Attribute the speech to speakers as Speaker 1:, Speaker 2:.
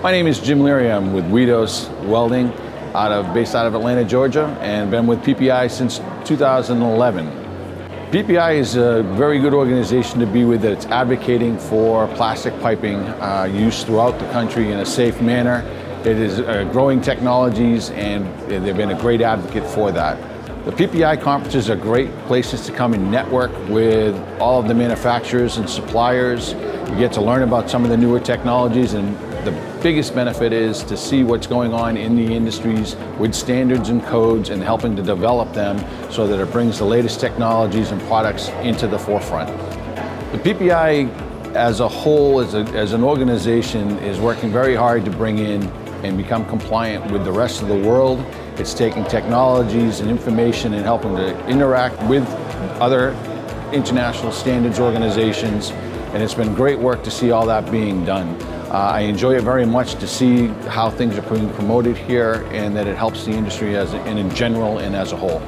Speaker 1: My name is Jim Leary. I'm with Widos Welding, based out of Atlanta, Georgia, and been with PPI since 2011. PPI is a very good organization to be with that's advocating for plastic piping use throughout the country in a safe manner. It is growing technologies, and they've been a great advocate for that. The PPI conferences are great places to come and network with all of the manufacturers and suppliers. You get to learn about some of the newer technologies, and the biggest benefit is to see what's going on in the industries with standards and codes and helping to develop them so that it brings the latest technologies and products into the forefront. The PPI as a whole, as an organization, is working very hard to bring in and become compliant with the rest of the world. It's taking technologies and information and helping to interact with other international standards organizations, and it's been great work to see all that being done. I enjoy it very much to see how things are being promoted here and that it helps the industry in general and as a whole.